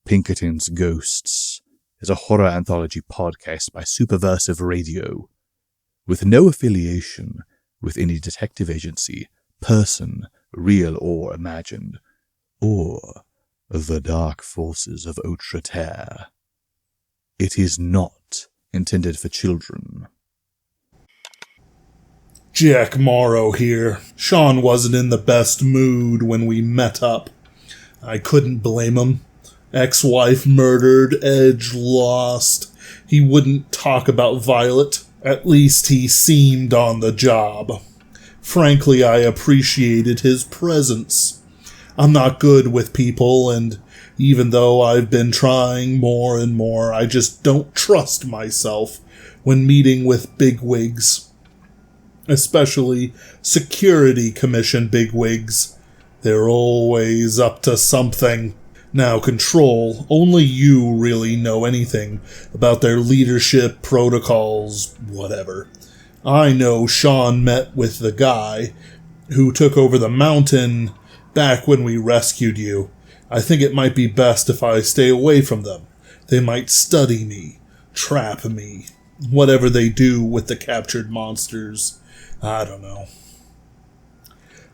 Pinkertons Ghosts is a horror anthology podcast by Superversive Radio, with no affiliation with any detective agency, person, real or imagined, or the dark forces of Autre Terre. It is not intended for children. Jack Morrow here. Sean wasn't in the best mood when we met up. I couldn't blame him. Ex-wife murdered, Edge lost. He wouldn't talk about Violet. At least he seemed on the job. Frankly, I appreciated his presence. I'm not good with people, and even though I've been trying more and more, I just don't trust myself when meeting with bigwigs. Especially Security Commission bigwigs. They're always up to something. Now, Control, only you really know anything about their leadership, protocols, whatever. I know Sean met with the guy who took over the mountain back when we rescued you. I think it might be best if I stay away from them. They might study me, trap me, whatever they do with the captured monsters. I don't know.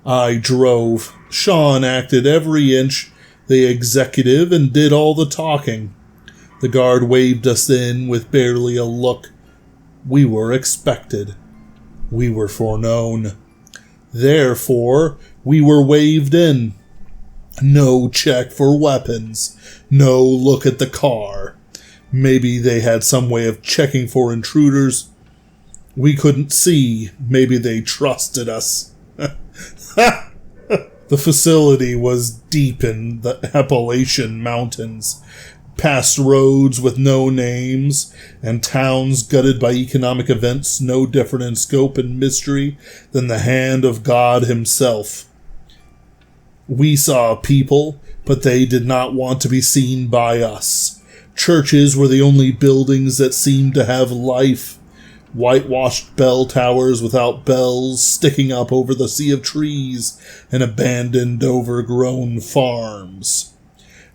I drove. Sean acted every inch the executive and did all the talking. The guard waved us in with barely a look. We were expected. We were foreknown. Therefore, we were waved in. No check for weapons. No look at the car. Maybe they had some way of checking for intruders. We couldn't see. Maybe they trusted us. The facility was deep in the Appalachian Mountains, past roads with no names, and towns gutted by economic events no different in scope and mystery than the hand of God himself. We saw people, but they did not want to be seen by us. Churches were the only buildings that seemed to have life. Whitewashed bell towers without bells sticking up over the sea of trees and abandoned, overgrown farms.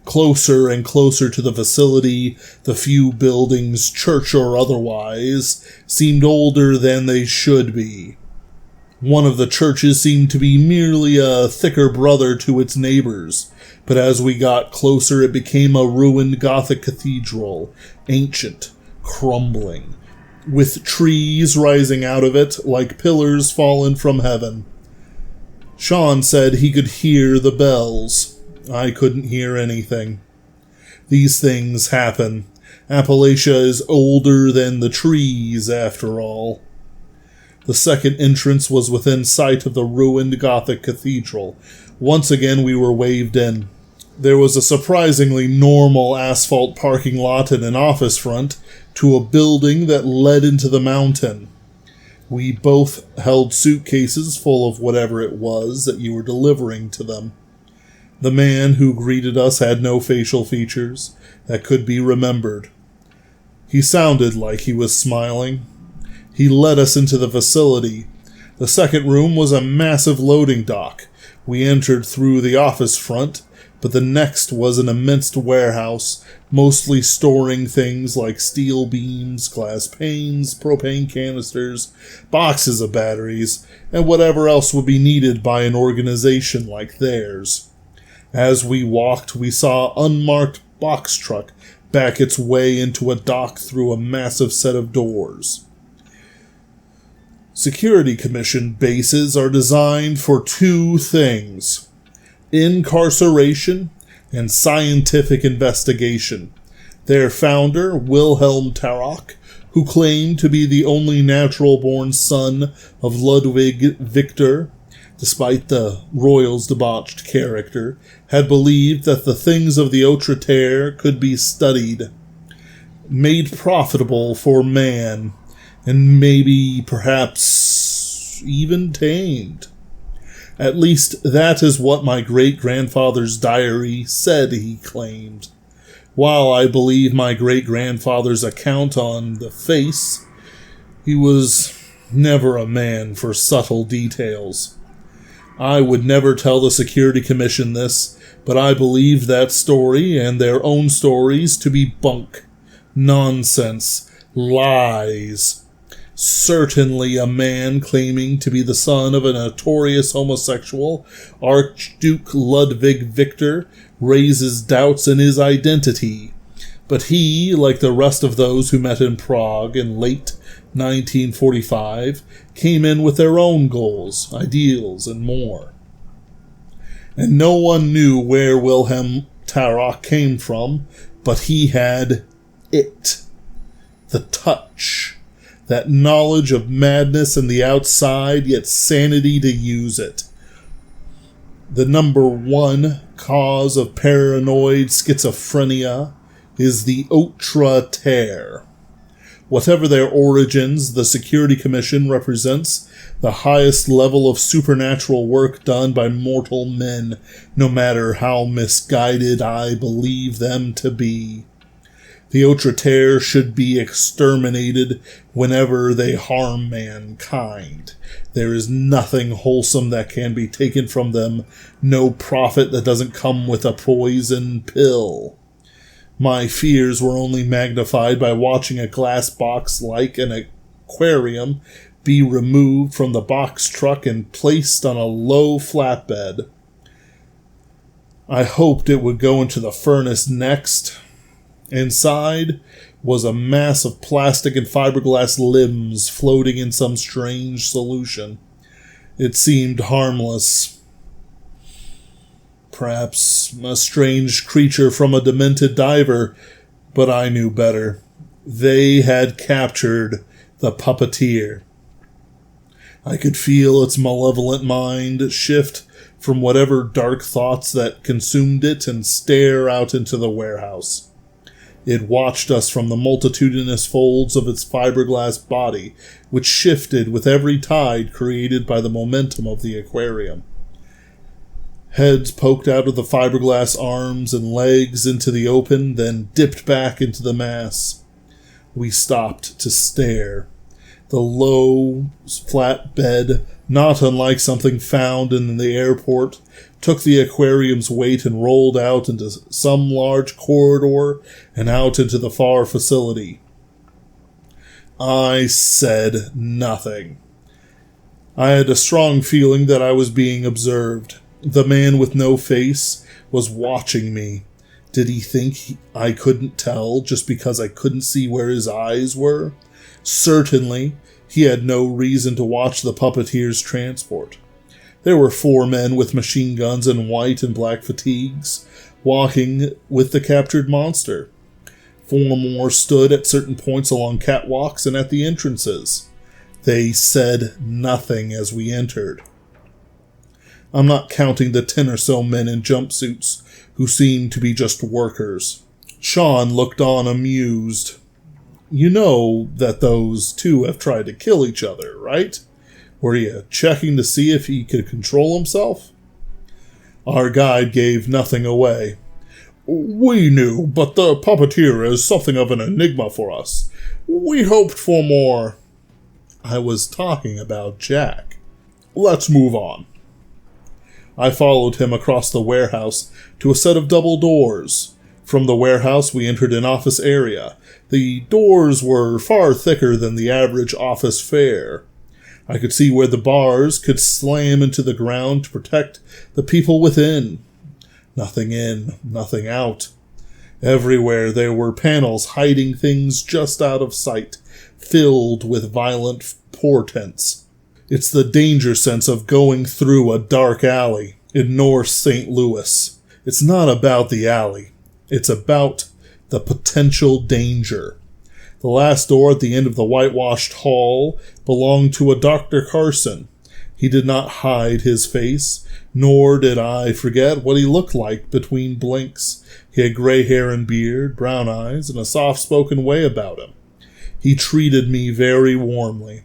Closer and closer to the facility, the few buildings, church or otherwise, seemed older than they should be. One of the churches seemed to be merely a thicker brother to its neighbors, but as we got closer it became a ruined Gothic cathedral, ancient, crumbling, with trees rising out of it like pillars fallen from heaven. Sean said he could hear the bells. I couldn't hear anything. These things happen. Appalachia is older than the trees, after all. The second entrance was within sight of the ruined Gothic cathedral. Once again we were waved in. There was a surprisingly normal asphalt parking lot and an office front to a building that led into the mountain. We both held suitcases full of whatever it was that you were delivering to them. The man who greeted us had no facial features that could be remembered. He sounded like he was smiling. He led us into the facility. The second room was a massive loading dock. We entered through the office front, but the next was an immense warehouse, mostly storing things like steel beams, glass panes, propane canisters, boxes of batteries, and whatever else would be needed by an organization like theirs. As we walked, we saw an unmarked box truck back its way into a dock through a massive set of doors. Security Commission bases are designed for two things: incarceration and scientific investigation. Their founder, Wilhelm Tarok, who claimed to be the only natural-born son of Ludwig Victor, despite the royal's debauched character, had believed that the things of the Autre Terre could be studied, made profitable for man, and maybe, perhaps, even tamed. At least that is what my great-grandfather's diary said he claimed. While I believe my great-grandfather's account on the face, he was never a man for subtle details. I would never tell the Security Commission this, but I believe that story and their own stories to be bunk, nonsense, lies. Certainly a man claiming to be the son of a notorious homosexual, Archduke Ludwig Victor, raises doubts in his identity. But he, like the rest of those who met in Prague in late 1945, came in with their own goals, ideals, and more. And no one knew where Wilhelm Tarok came from, but he had it. The touch. That knowledge of madness and the outside, yet sanity to use it. The number one cause of paranoid schizophrenia is the outre terre. Whatever their origins, the Security Commission represents the highest level of supernatural work done by mortal men, no matter how misguided I believe them to be. The outre terre should be exterminated whenever they harm mankind. There is nothing wholesome that can be taken from them, no profit that doesn't come with a poison pill. My fears were only magnified by watching a glass box like an aquarium be removed from the box truck and placed on a low flatbed. I hoped it would go into the furnace next. Inside was a mass of plastic and fiberglass limbs floating in some strange solution. It seemed harmless. Perhaps a strange creature from a demented diver, but I knew better. They had captured the puppeteer. I could feel its malevolent mind shift from whatever dark thoughts that consumed it and stare out into the warehouse. It watched us from the multitudinous folds of its fiberglass body, which shifted with every tide created by the momentum of the aquarium. Heads poked out of the fiberglass arms and legs into the open, then dipped back into the mass. We stopped to stare. The low, flat bed, not unlike something found in the airport, took the aquarium's weight and rolled out into some large corridor and out into the far facility. I said nothing. I had a strong feeling that I was being observed. The man with no face was watching me. Did he think I couldn't tell just because I couldn't see where his eyes were? Certainly, he had no reason to watch the puppeteer's transport. There were 4 men with machine guns and white and black fatigues, walking with the captured monster. 4 more stood at certain points along catwalks and at the entrances. They said nothing as we entered. I'm not counting the 10 or so men in jumpsuits who seemed to be just workers. Sean looked on amused. You know that those 2 have tried to kill each other, right? Were you checking to see if he could control himself? Our guide gave nothing away. We knew, but the puppeteer is something of an enigma for us. We hoped for more. I was talking about Jack. Let's move on. I followed him across the warehouse to a set of double doors. From the warehouse we entered an office area. The doors were far thicker than the average office fare. I could see where the bars could slam into the ground to protect the people within. Nothing in, nothing out. Everywhere there were panels hiding things just out of sight, filled with violent portents. It's the danger sense of going through a dark alley in North St. Louis. It's not about the alley. It's about the potential danger. The last door at the end of the whitewashed hall belonged to a Dr. Carson. He did not hide his face, nor did I forget what he looked like between blinks. He had gray hair and beard, brown eyes, and a soft-spoken way about him. He treated me very warmly.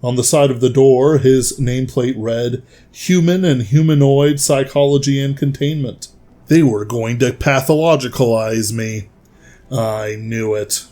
On the side of the door, his nameplate read, Human and Humanoid Psychology and Containment. They were going to pathologicalize me. I knew it.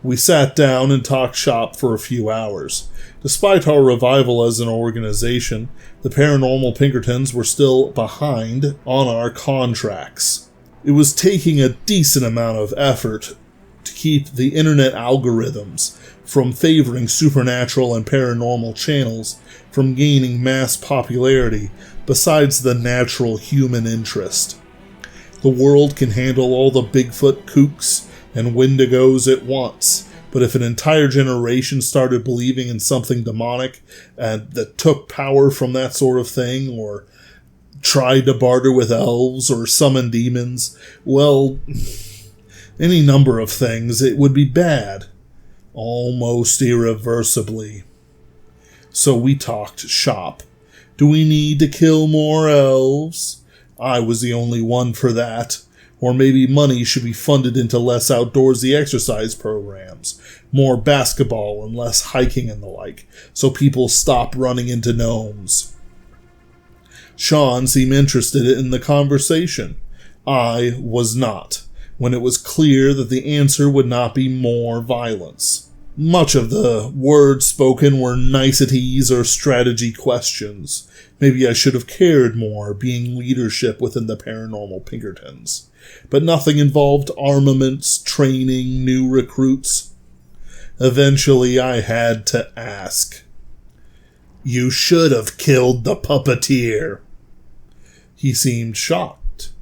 We sat down and talked shop for a few hours. Despite our revival as an organization, the Paranormal Pinkertons were still behind on our contracts. It was taking a decent amount of effort to keep the internet algorithms from favoring supernatural and paranormal channels from gaining mass popularity besides the natural human interest. The world can handle all the Bigfoot kooks and Wendigos at once, but if an entire generation started believing in something demonic that took power from that sort of thing, or tried to barter with elves or summon demons, well, any number of things, it would be bad. Almost irreversibly. So we talked shop. Do we need to kill more elves? I was the only one for that. Or maybe money should be funded into less outdoorsy exercise programs, more basketball and less hiking and the like, so people stop running into gnomes. Sean seemed interested in the conversation. I was not, when it was clear that the answer would not be more violence. Much of the words spoken were niceties or strategy questions. Maybe I should have cared more, being leadership within the Paranormal Pinkertons. But nothing involved armaments, training, new recruits. Eventually I had to ask. You should have killed the puppeteer. He seemed shocked.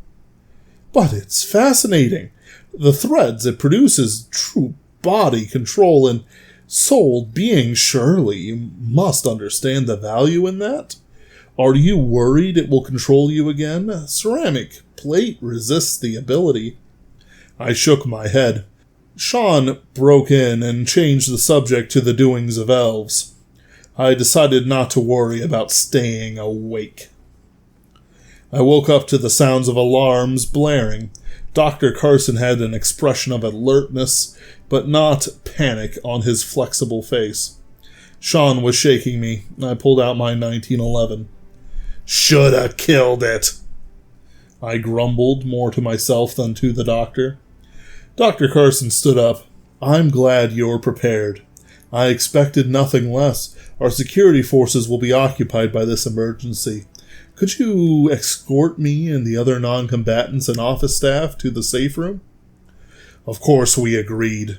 But it's fascinating. The threads it produces, true body control and soul being, surely you must understand the value in that. Are you worried it will control you again? Ceramic plate resists the ability. I shook my head. Sean broke in and changed the subject to the doings of elves. I decided not to worry about staying awake. I woke up to the sounds of alarms blaring. Dr. Carson had an expression of alertness, but not panic on his flexible face. Sean was shaking me. I pulled out my 1911. Shoulda killed it, I grumbled, more to myself than to the doctor. Dr. Carson stood up. I'm glad you're prepared. I expected nothing less. Our security forces will be occupied by this emergency. Could you escort me and the other non-combatants and office staff to the safe room? Of course we agreed.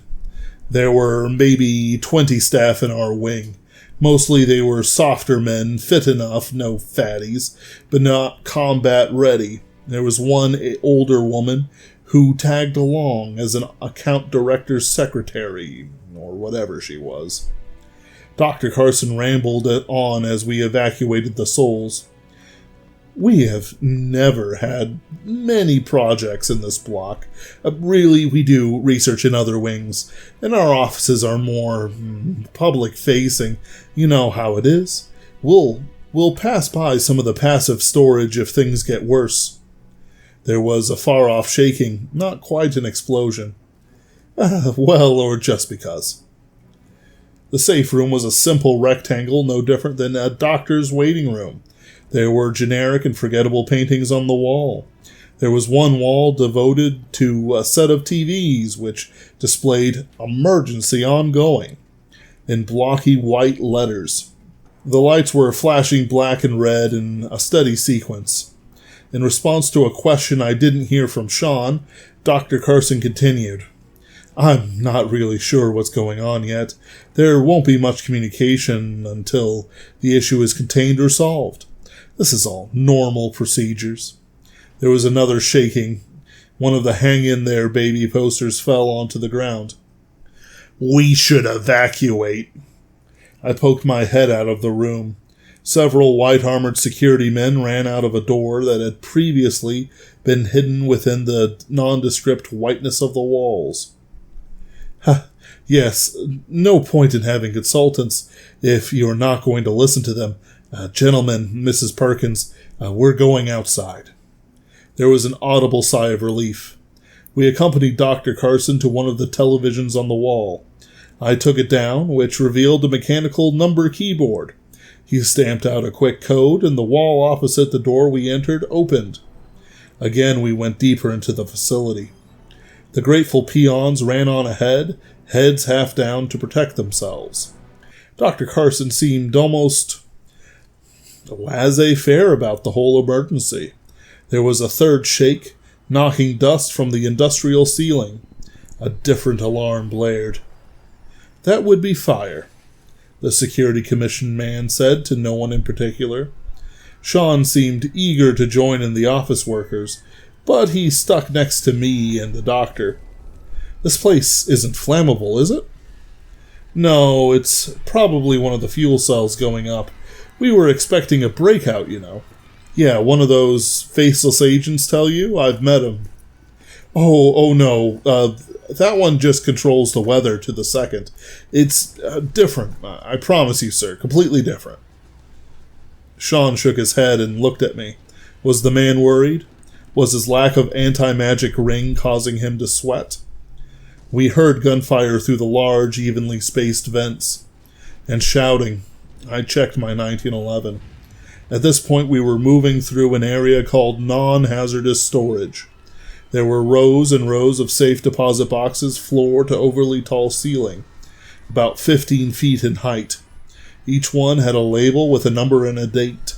There were maybe 20 staff in our wing. Mostly they were softer men, fit enough, no fatties, but not combat ready. There was one older woman who tagged along as an account director's secretary, or whatever she was. Dr. Carson rambled on as we evacuated the souls. We have never had many projects in this block. Really, we do research in other wings, and our offices are more public-facing. You know how it is. We'll pass by some of the passive storage if things get worse. There was a far-off shaking, not quite an explosion. Well, or just because. The safe room was a simple rectangle, no different than a doctor's waiting room. There were generic and forgettable paintings on the wall. There was one wall devoted to a set of TVs, which displayed "Emergency Ongoing" in blocky white letters. The lights were flashing black and red in a steady sequence. In response to a question I didn't hear from Sean, Dr. Carson continued. I'm not really sure what's going on yet. There won't be much communication until the issue is contained or solved. This is all normal procedures. There was another shaking. One of the Hang In There Baby posters fell onto the ground. We should evacuate. I poked my head out of the room. Several white-armored security men ran out of a door that had previously been hidden within the nondescript whiteness of the walls. Yes, no point in having consultants if you're not going to listen to them. Gentlemen, Mrs. Perkins, we're going outside. There was an audible sigh of relief. We accompanied Dr. Carson to one of the televisions on the wall. I took it down, which revealed a mechanical number keyboard. He stamped out a quick code, and the wall opposite the door we entered opened. Again, we went deeper into the facility. The grateful peons ran on ahead, heads half down to protect themselves. Dr. Carson seemed almost laissez-faire about the whole emergency. There was a third shake, knocking dust from the industrial ceiling. A different alarm blared. That would be fire, the security commission man said to no one in particular. Sean seemed eager to join in the office workers, but he stuck next to me and the doctor. This place isn't flammable, is it? No, it's probably one of the fuel cells going up. We were expecting a breakout, you know. Yeah, one of those faceless agents tell you? I've met him. Oh no, that one just controls the weather to the second. It's different, I promise you, sir, completely different. Sean shook his head and looked at me. Was the man worried? Was his lack of anti-magic ring causing him to sweat? We heard gunfire through the large, evenly spaced vents. And shouting. I checked my 1911. At this point, we were moving through an area called non-hazardous storage. There were rows and rows of safe deposit boxes, floor to overly tall ceiling, about 15 feet in height. Each one had a label with a number and a date.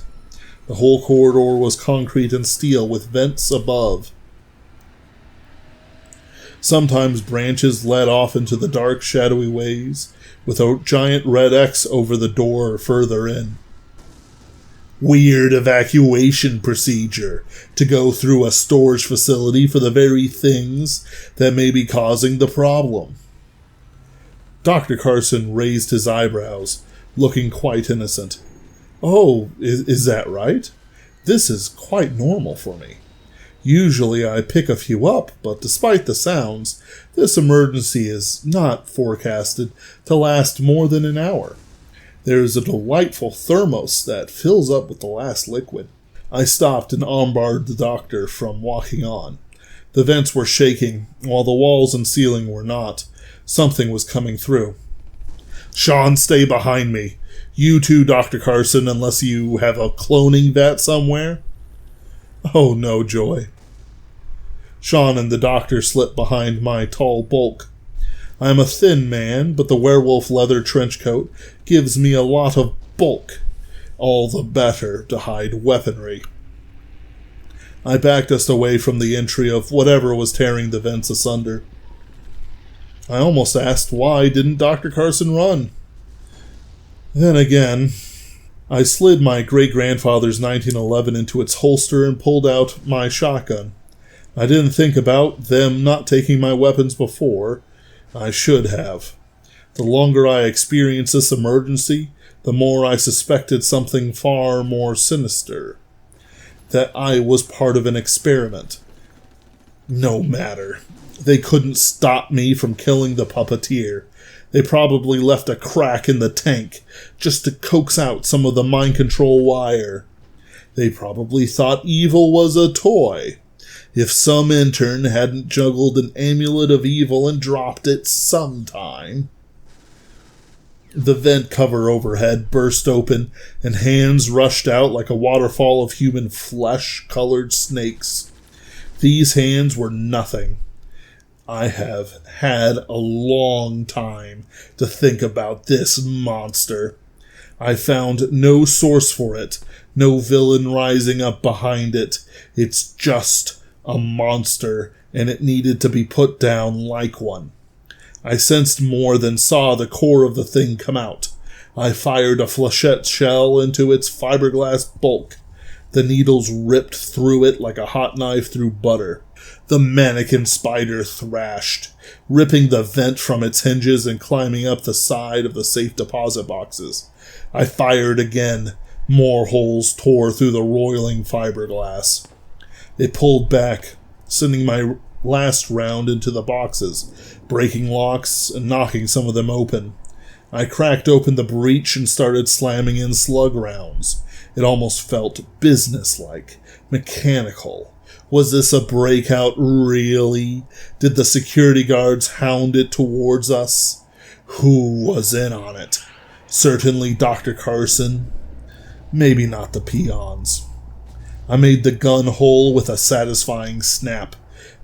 The whole corridor was concrete and steel with vents above. Sometimes branches led off into the dark, shadowy ways, with a giant red X over the door further in. Weird evacuation procedure to go through a storage facility for the very things that may be causing the problem. Dr. Carson raised his eyebrows, looking quite innocent. Oh, is that right? This is quite normal for me. Usually I pick a few up, but despite the sounds, this emergency is not forecasted to last more than an hour. There is a delightful thermos that fills up with the last liquid. I stopped and armbarred the doctor from walking on. The vents were shaking, while the walls and ceiling were not. Something was coming through. Sean, stay behind me. You too, Dr. Carson, unless you have a cloning vat somewhere. Oh, no, Joy. Sean and the doctor slipped behind my tall bulk. I am a thin man, but the werewolf leather trench coat gives me a lot of bulk, all the better to hide weaponry. I backed us away from the entry of whatever was tearing the vents asunder. I almost asked why didn't Dr. Carson run? Then again, I slid my great-grandfather's 1911 into its holster and pulled out my shotgun. I didn't think about them not taking my weapons before. I should have. The longer I experienced this emergency, the more I suspected something far more sinister. That I was part of an experiment. No matter. They couldn't stop me from killing the puppeteer. They probably left a crack in the tank just to coax out some of the mind control wire. They probably thought evil was a toy. If some intern hadn't juggled an amulet of evil and dropped it sometime. The vent cover overhead burst open, and hands rushed out like a waterfall of human flesh-colored snakes. These hands were nothing. I have had a long time to think about this monster. I found no source for it, no villain rising up behind it. It's just a monster, and it needed to be put down like one. I sensed more than saw the core of the thing come out. I fired a flechette shell into its fiberglass bulk. The needles ripped through it like a hot knife through butter. The mannequin spider thrashed, ripping the vent from its hinges and climbing up the side of the safe deposit boxes. I fired again. More holes tore through the roiling fiberglass. It pulled back, sending my last round into the boxes, breaking locks and knocking some of them open. I cracked open the breech and started slamming in slug rounds. It almost felt businesslike, mechanical. Was this a breakout, really? Did the security guards hound it towards us? Who was in on it? Certainly Dr. Carson. Maybe not the peons. I made the gun whole with a satisfying snap.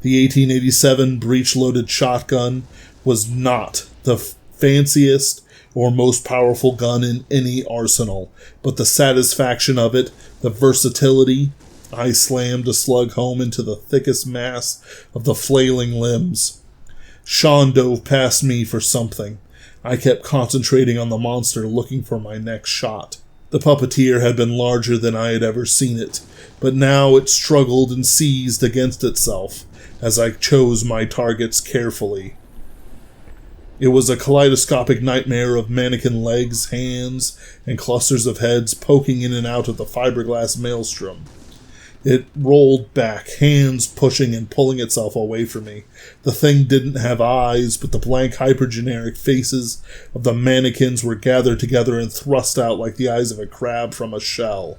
The 1887 breech-loaded shotgun was not the fanciest or most powerful gun in any arsenal, but the satisfaction of it, the versatility. I slammed a slug home into the thickest mass of the flailing limbs. Sean dove past me for something. I kept concentrating on the monster, looking for my next shot. The puppeteer had been larger than I had ever seen it, but now it struggled and seized against itself as I chose my targets carefully. It was a kaleidoscopic nightmare of mannequin legs, hands, and clusters of heads poking in and out of the fiberglass maelstrom. It rolled back, hands pushing and pulling itself away from me. The thing didn't have eyes, but the blank hypergeneric faces of the mannequins were gathered together and thrust out like the eyes of a crab from a shell.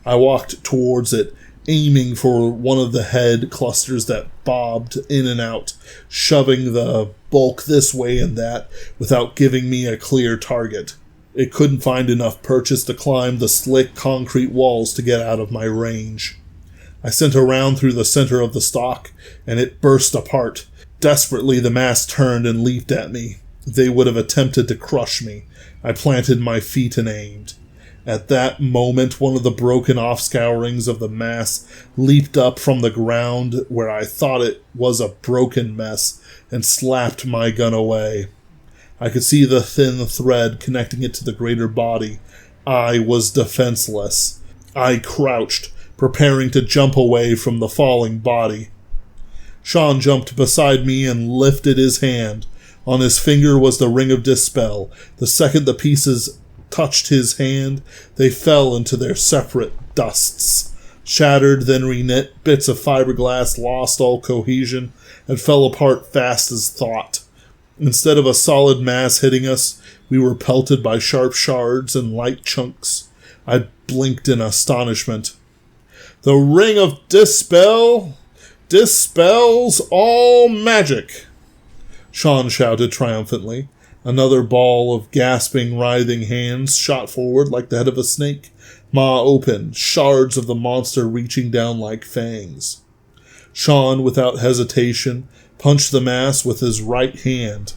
I walked towards it, aiming for one of the head clusters that bobbed in and out, shoving the bulk this way and that without giving me a clear target. It couldn't find enough purchase to climb the slick concrete walls to get out of my range. I sent a round through the center of the stalk, and it burst apart. Desperately, the mass turned and leaped at me. They would have attempted to crush me. I planted my feet and aimed. At that moment, one of the broken off scourings of the mass leaped up from the ground where I thought it was a broken mess and slapped my gun away. I could see the thin thread connecting it to the greater body. I was defenseless. I crouched, preparing to jump away from the falling body. Sean jumped beside me and lifted his hand. On his finger was the ring of dispel. The second the pieces touched his hand, they fell into their separate dusts. Shattered, then reknit, bits of fiberglass lost all cohesion and fell apart fast as thought. Instead of a solid mass hitting us, we were pelted by sharp shards and light chunks. I blinked in astonishment. The ring of dispel dispels all magic, Sean shouted triumphantly. Another ball of gasping, writhing hands shot forward like the head of a snake, maw open, shards of the monster reaching down like fangs. Sean, without hesitation, punched the mass with his right hand.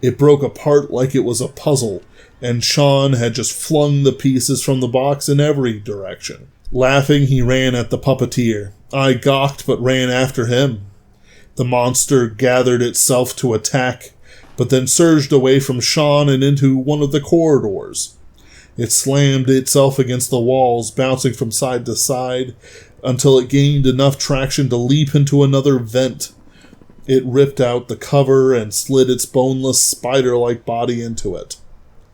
It broke apart like it was a puzzle, and Sean had just flung the pieces from the box in every direction. Laughing, he ran at the puppeteer. I gawked but ran after him. The monster gathered itself to attack, but then surged away from Sean and into one of the corridors. It slammed itself against the walls, bouncing from side to side, until it gained enough traction to leap into another vent. It ripped out the cover and slid its boneless, spider-like body into it.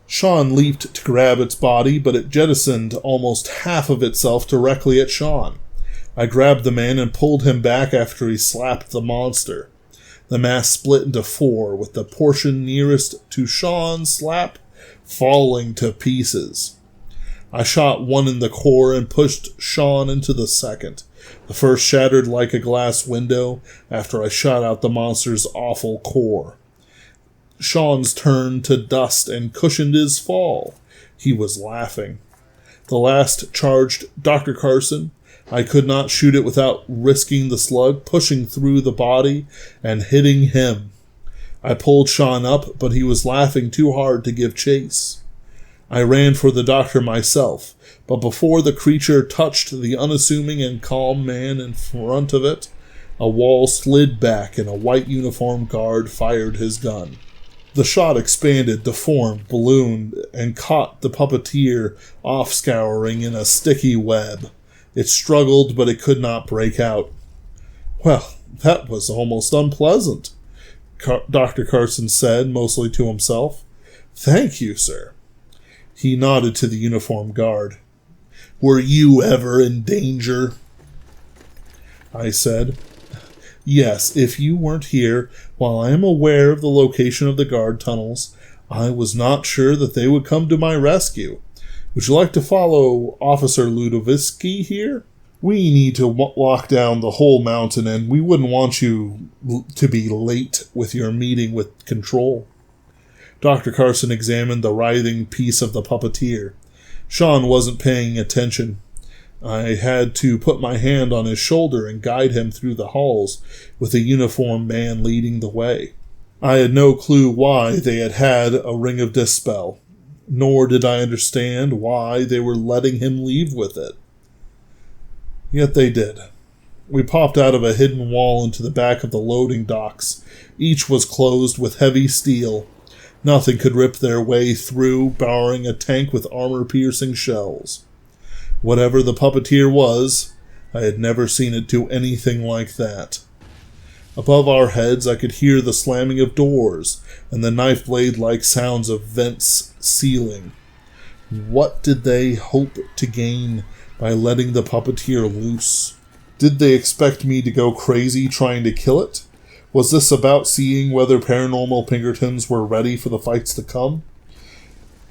Sean leaped to grab its body, but it jettisoned almost half of itself directly at Sean. I grabbed the man and pulled him back after he slapped the monster. The mass split into four, with the portion nearest to Sean's slap falling to pieces. I shot one in the core and pushed Sean into the second. The first shattered like a glass window after I shot out the monster's awful core. Sean's turned to dust and cushioned his fall. He was laughing. The last charged Dr. Carson. I could not shoot it without risking the slug pushing through the body and hitting him. I pulled Sean up, but he was laughing too hard to give chase. I ran for the doctor myself, but before the creature touched the unassuming and calm man in front of it, a wall slid back and a white uniformed guard fired his gun. The shot expanded, deformed, ballooned, and caught the puppeteer off-scouring in a sticky web. It struggled, but it could not break out. Well, that was almost unpleasant, Dr. Carson said, mostly to himself. Thank you, sir. He nodded to the uniformed guard. Were you ever in danger? I said. Yes, if you weren't here, while I am aware of the location of the guard tunnels, I was not sure that they would come to my rescue. Would you like to follow Officer Ludoviski here? We need to lock down the whole mountain, and we wouldn't want you to be late with your meeting with Control. Dr. Carson examined the writhing piece of the puppeteer. Sean wasn't paying attention. I had to put my hand on his shoulder and guide him through the halls, with a uniformed man leading the way. I had no clue why they had a ring of dispel, nor did I understand why they were letting him leave with it. Yet they did. We popped out of a hidden wall into the back of the loading docks. Each was closed with heavy steel. Nothing could rip their way through, barring a tank with armor-piercing shells. Whatever the puppeteer was, I had never seen it do anything like that. Above our heads I could hear the slamming of doors and the knife blade-like sounds of vents sealing. What did they hope to gain by letting the puppeteer loose? Did they expect me to go crazy trying to kill it? Was this about seeing whether Paranormal Pinkertons were ready for the fights to come?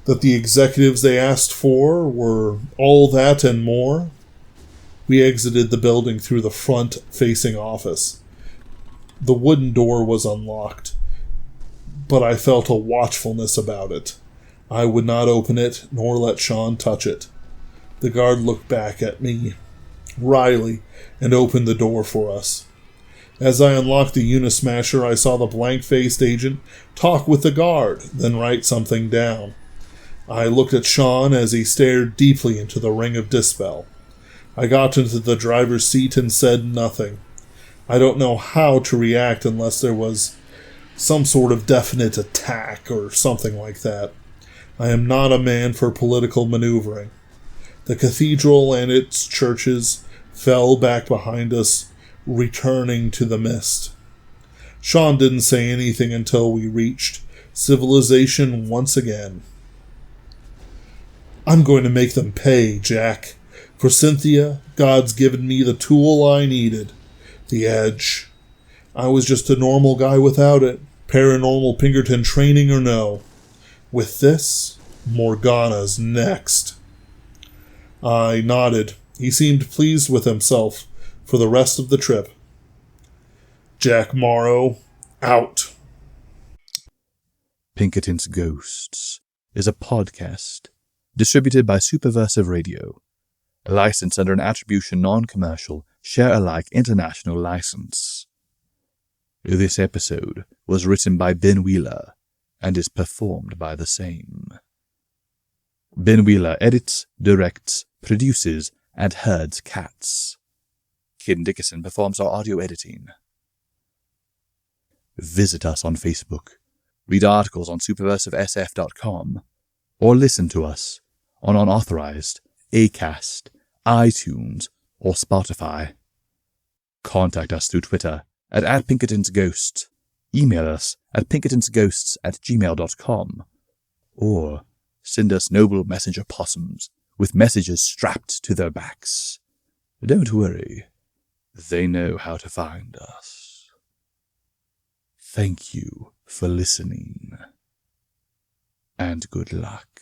That the executives they asked for were all that and more? We exited the building through the front-facing office. The wooden door was unlocked, but I felt a watchfulness about it. I would not open it, nor let Sean touch it. The guard looked back at me wryly and opened the door for us. As I unlocked the Unismasher, I saw the blank-faced agent talk with the guard, then write something down. I looked at Sean as he stared deeply into the ring of dispel. I got into the driver's seat and said nothing. I don't know how to react unless there was some sort of definite attack or something like that. I am not a man for political maneuvering. The cathedral and its churches fell back behind us, returning to the mist. Sean didn't say anything until we reached civilization once again. I'm going to make them pay, Jack. For Cynthia, God's given me the tool I needed. The edge. I was just a normal guy without it. Paranormal Pinkerton training or no. With this, Morgana's next. I nodded. He seemed pleased with himself for the rest of the trip. Jack Morrow, out. Pinkerton's Ghosts is a podcast distributed by Superversive Radio, licensed under an attribution non-commercial, share-alike international license. This episode was written by Ben Wheeler and is performed by the same. Ben Wheeler edits, directs, produces, and herds cats. Kid Dickerson performs our audio editing. Visit us on Facebook, read articles on superversivesf.com, or listen to us on unauthorized Acast, iTunes, or Spotify. Contact us through Twitter at @PinkertonsGhost, email us at pinkertonsghosts@gmail.com, or send us noble messenger possums with messages strapped to their backs. Don't worry, they know how to find us. Thank you for listening, and good luck.